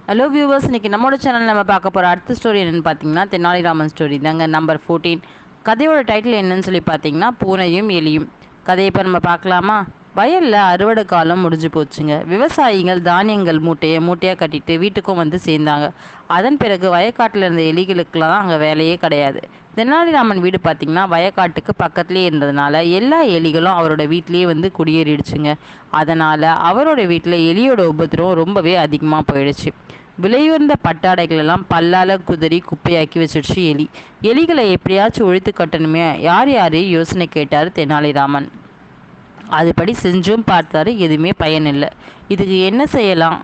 Hello viewers, இன்னைக்கு நம்மளோட channel நம்ம பார்க்க போகிற அடுத்த ஸ்டோரி என்னென்னு பார்த்தீங்கன்னா தெனாலிராமன் ஸ்டோரி தாங்க. நம்பர் 14. கதையோட டைட்டில் என்னன்னு சொல்லி பார்த்தீங்கன்னா பூனையும் எலியும். கதையை இப்போ நம்ம பார்க்கலாமா? வயலில் அறுவடை காலம் முடிஞ்சு போச்சுங்க. விவசாயிகள் தானியங்கள் மூட்டையாக கட்டிட்டு வீட்டுக்கும் வந்து சேர்ந்தாங்க. அதன் பிறகு வயக்காட்டில் இருந்த எலிகளுக்கெல்லாம் அங்கே வேலையே கிடையாது. தெனாலிராமன் வீடு பார்த்தீங்கன்னா வயக்காட்டுக்கு பக்கத்துலேயே இருந்ததுனால எல்லா எலிகளும் அவரோட வீட்லேயே வந்து குடியேறிடுச்சுங்க. அதனால் அவரோட வீட்டில் எலியோட உபத்திரம் ரொம்பவே அதிகமாக போயிடுச்சு. விலையுயர்ந்த பட்டாடைகள் எல்லாம் பல்லால குதிரி குப்பையாக்கி வச்சிருச்சு எலி. எலிகளை எப்படியாச்சும் ஒழித்து கட்டணுமே, யார் யாரையும் யோசனை கேட்டார் தெனாலிராமன். அதுபடி செஞ்சும் பார்த்தாரு, எதுவுமே பயனில்லை. இதுக்கு என்ன செய்யலாம்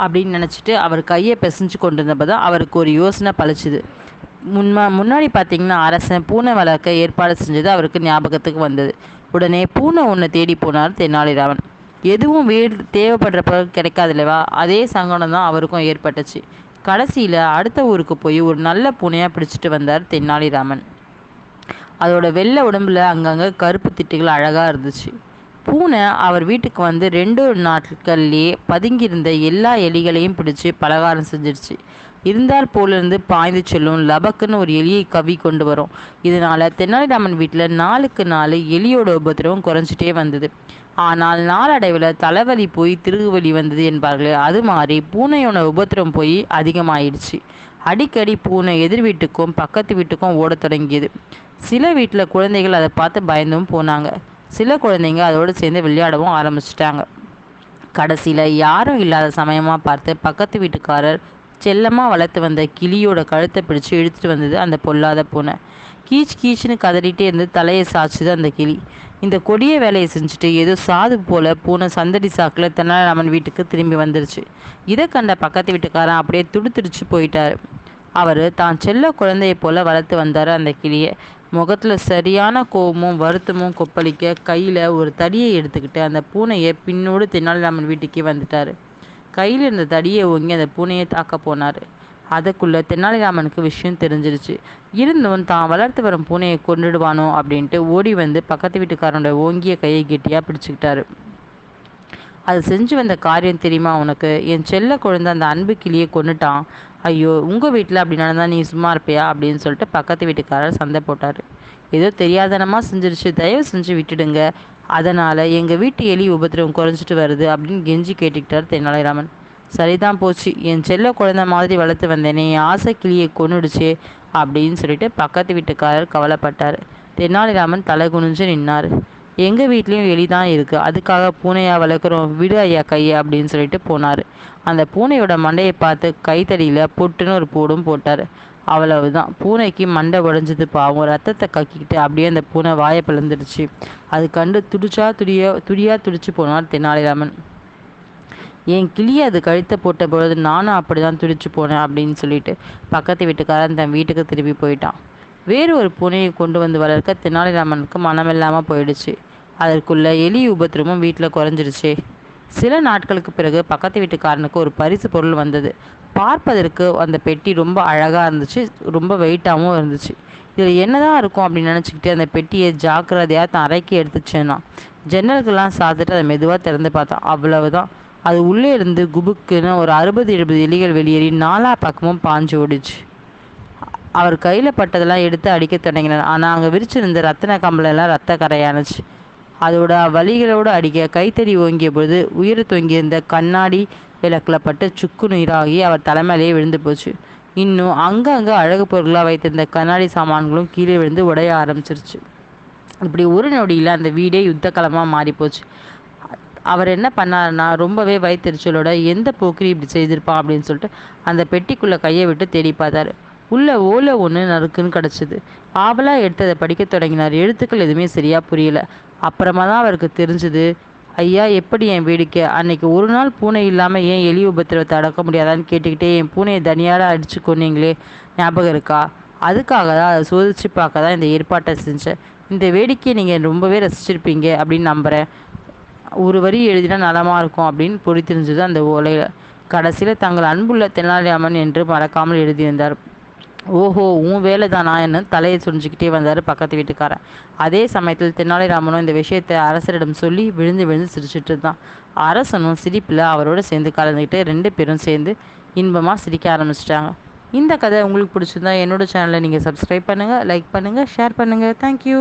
அப்படின்னு நினச்சிட்டு அவர் கையை பிசைஞ்சு கொண்டிருந்தப்போ தான் அவருக்கு ஒரு யோசனை பழிச்சுது. முன்னாடி பார்த்தீங்கன்னா அரசன் பூனை வளர்க்க ஏற்பாடு செஞ்சது அவருக்கு ஞாபகத்துக்கு வந்தது. உடனே பூனை ஒன்று தேடி போனார் தெனாலிராமன். எதுவும் வீடு தேவைப்படுறப்ப கிடைக்காது இல்லைவா, அதே சங்கடம் தான் அவருக்கும் ஏற்பட்டுச்சு. கடைசியில் அடுத்த ஊருக்கு போய் ஒரு நல்ல பூனையாக பிடிச்சிட்டு வந்தார் தெனாலிராமன். அதோட வெள்ளை உடம்புல அங்கங்கே கருப்பு திட்டுகள் அழகாக இருந்துச்சு. பூனை அவர் வீட்டுக்கு வந்து 2 நாட்கள்லேயே பதுங்கியிருந்த எல்லா எலிகளையும் பிடிச்சி பலகாரம் செஞ்சிருச்சு. இருந்தால் போலிருந்து பாய்ந்து செல்லும் லபக்குன்னு ஒரு எலியை கவி கொண்டு வரும். இதனால் தெனாலிராமன் வீட்டில் நாளுக்கு நாள் எலியோட உபத்திரவம் குறைஞ்சிட்டே வந்தது. ஆனால் நாளடைவில் தலைவலி போய் திருகுவலி வந்தது என்பார்களே, அது மாதிரி பூனையோட உபத்திரம் போய் அதிகமாயிடுச்சு. அடிக்கடி பூனை எதிர் வீட்டுக்கும் பக்கத்து வீட்டுக்கும் ஓடத் தொடங்கியது. சில வீட்டில் குழந்தைகள் அதை பார்த்து பயந்தும் போனாங்க. சில குழந்தைங்க அதோடு சேர்ந்து விளையாடவும் ஆரம்பிச்சிட்டாங்க. கடைசியில் யாரும் இல்லாத சமயமாக பார்த்து பக்கத்து வீட்டுக்காரர் செல்லமாக வளர்த்து வந்த கிளியோட கழுத்தை பிடிச்சு இழுத்துட்டு வந்தது அந்த பொல்லாத பூனை. கீச் கீச்சுன்னு கதறிட்டே இருந்து தலையை சாய்ச்சுது அந்த கிளி. இந்த கொடிய வேலையை செஞ்சுட்டு ஏதோ சாது போல பூனை சந்தடி சாக்கில் தெனாலிராமன் வீட்டுக்கு திரும்பி வந்துருச்சு. இதை கண்ட பக்கத்து வீட்டுக்காரன் அப்படியே துடித்துடிச்சு போயிட்டாரு. அவர் தான் செல்ல குழந்தையை போல வளர்த்து வந்தார் அந்த கிளியை. முகத்தில் சரியான கோபமும் வருத்தமும் கொப்பளிக்க கையில் ஒரு தடியை எடுத்துக்கிட்டு அந்த பூனையை பின்னோடு தெனாலிராமன் வீட்டுக்கே வந்துட்டார். கையில் இருந்த தடியை ஓங்கி அந்த பூனையை தாக்க போனார். அதுக்குள்ளே தெனாலிராமனுக்கு விஷயம் தெரிஞ்சிருச்சு. இருந்தும் தான் வளர்த்து வரும் பூனையை கொண்டுடுவானோ அப்படின்ட்டு ஓடி வந்து பக்கத்து வீட்டுக்காரனோட ஓங்கிய கையை கெட்டியாக பிடிச்சிக்கிட்டாரு. அது செஞ்சு வந்த காரியம் தெரியுமா உனக்கு? என் செல்ல குழந்தை அந்த அன்பு கிளியை கொண்டுட்டான். ஐயோ, உங்கள் வீட்டில் அப்படி நடந்தால் நீ சும்மா இருப்பியா அப்படின்னு சொல்லிட்டு பக்கத்து வீட்டுக்காரர் சண்டை போட்டார். ஏதோ தெரியாதனமாக செஞ்சிருச்சு, தயவு செஞ்சு விட்டுடுங்க. அதனால் எங்கள் வீட்டு எலி உபத்திரவம் குறைஞ்சிட்டு வருது அப்படின்னு கெஞ்சி கேட்டுக்கிட்டார் தெனாலிராமன். சரிதான் போச்சு, என் செல்ல குழந்தை மாதிரி வளர்த்து வந்தேனே, என் ஆசை கிளியை கொன்னுடுச்சே அப்படின்னு சொல்லிட்டு பக்கத்து வீட்டுக்காரர் கவலைப்பட்டார். தெனாலிராமன் தலை குனிஞ்சு நின்னார். எங்கள் வீட்லேயும் எலி தான் இருக்குது, அதுக்காக பூனையாக வளர்க்குறோம், விடு ஐயா கையை அப்படின்னு சொல்லிட்டு போனார். அந்த பூனையோட மண்டையை பார்த்து கைத்தடியில் பொட்டுன்னு ஒரு போடும் போட்டார். அவ்வளவுதான், பூனைக்கு மண்டை உடஞ்சது. பாவம், ரத்தத்தை கக்கிக்கிட்டு அப்படியே அந்த பூனை வாயை பிளந்துடுச்சு. அது கண்டு துடியா துடிச்சு போனார் தெனாலிராமன். என் கிளியை அது கழுத்தை போட்ட பொழுது நானும் அப்படி தான் துடிச்சு போனேன் அப்படின்னு சொல்லிட்டு பக்கத்து வீட்டுக்காரன் தன் வீட்டுக்கு திரும்பி போயிட்டான். வேறு ஒரு பூனையை கொண்டு வந்து வளர்க்க தெனாலிராமனுக்கு மனமில்லாமல் போயிடுச்சு. அதற்குள்ள எலி உபத்திரமும் வீட்டில் குறைஞ்சிருச்சே. சில நாட்களுக்கு பிறகு பக்கத்து வீட்டுக்காரனுக்கு ஒரு பரிசு பொருள் வந்தது. பார்ப்பதற்கு அந்த பெட்டி ரொம்ப அழகாக இருந்துச்சு, ரொம்ப வெயிட்டாகவும் இருந்துச்சு. இதில் என்னதான் இருக்கும் அப்படின்னு நினச்சிக்கிட்டு அந்த பெட்டியை ஜாக்கிரதையாக தான் அறைக்கு எடுத்துச்சேன்னா ஜன்னல்கள்லாம் சாத்திட்டு அதை மெதுவாக திறந்து பார்த்தான். அவ்வளவுதான், அது உள்ளே இருந்து குபுக்குன்னு ஒரு 60-70 எலிகள் வெளியேறி 4 பக்கமும் பாஞ்சு ஓடிச்சு. அவர் கையில் பட்டதெல்லாம் எடுத்து அடிக்க தொடங்கினார். ஆனால் அங்கே விரிச்சிருந்த ரத்தன கம்பளெல்லாம் ரத்த கரையானுச்சு. அதோட வலிகளோடு அடிக்க கைத்தறி ஓங்கிய பொழுது உயிர் தொங்கியிருந்த கண்ணாடி விளக்கில் பட்டு சுக்கு நீராகி அவர் தலைமையிலேயே விழுந்து போச்சு. இன்னும் அங்கங்கே அழகு பொருளாக வைத்திருந்த கண்ணாடி சாமான்களும் கீழே விழுந்து உடைய ஆரம்பிச்சிருச்சு. இப்படி ஒரு நொடியில் அந்த வீடே யுத்த களமாக மாறிப்போச்சு. அவர் என்ன பண்ணாருன்னா, ரொம்பவே வயிற்றுச்சலோட எந்த போக்கிரி இப்படி செய்திருப்பான் அப்படின்னு சொல்லிட்டு அந்த பெட்டிக்குள்ளே கையை விட்டு தேடி பார்த்தாரு. உள்ள ஓலை ஒன்று நறுக்குன்னு கிடச்சிது. ஆவலாக எடுத்து அதை படிக்க தொடங்கினார். எழுத்துக்கள் எதுவுமே சரியாக புரியல. அப்புறமா தான் அவருக்கு தெரிஞ்சுது, ஐயா எப்படி என் வேடிக்கை, அன்னைக்கு ஒரு நாள் பூனை இல்லாமல் ஏன் எலி உபத்திரவத்தை அடக்க முடியாதான்னு கேட்டுக்கிட்டே என் பூனையை தனியால் அடித்து கொன்னீங்களே, ஞாபகம் இருக்கா? அதுக்காக தான் அதை சோதிச்சு பார்க்க தான் இந்த ஏற்பாட்டை செஞ்சேன். இந்த வேடிக்கையை நீங்கள் ரொம்பவே ரசிச்சிருப்பீங்க அப்படின்னு நம்புகிறேன். ஒரு வரி எழுதினா நலமாக இருக்கும் அப்படின்னு பொறித்திருந்தது அந்த ஓலையில். கடைசியில் தங்கள் அன்புள்ள தெனாலிராமன் என்று மறக்காமல் எழுதியிருந்தார். ஓஹோ, உன் வேலை தானான்னு தலையை சுரிஞ்சுக்கிட்டே வந்தார் பக்கத்து வீட்டுக்காரன். அதே சமயத்தில் தெனாலிராமனும் இந்த விஷயத்தை அரசரிடம் சொல்லி விழுந்து விழுந்து சிரிச்சுட்டு இருந்தான். அரசனும் சிரிப்பில் அவரோட சேர்ந்து கலந்துக்கிட்டு 2 பேரும் சேர்ந்து இன்பமாக சிரிக்க ஆரம்பிச்சிட்டாங்க. இந்த கதை உங்களுக்கு பிடிச்சிருந்தா என்னோட சேனலை நீங்கள் சப்ஸ்கிரைப் பண்ணுங்கள், லைக் பண்ணுங்கள், ஷேர் பண்ணுங்கள். தேங்க்யூ.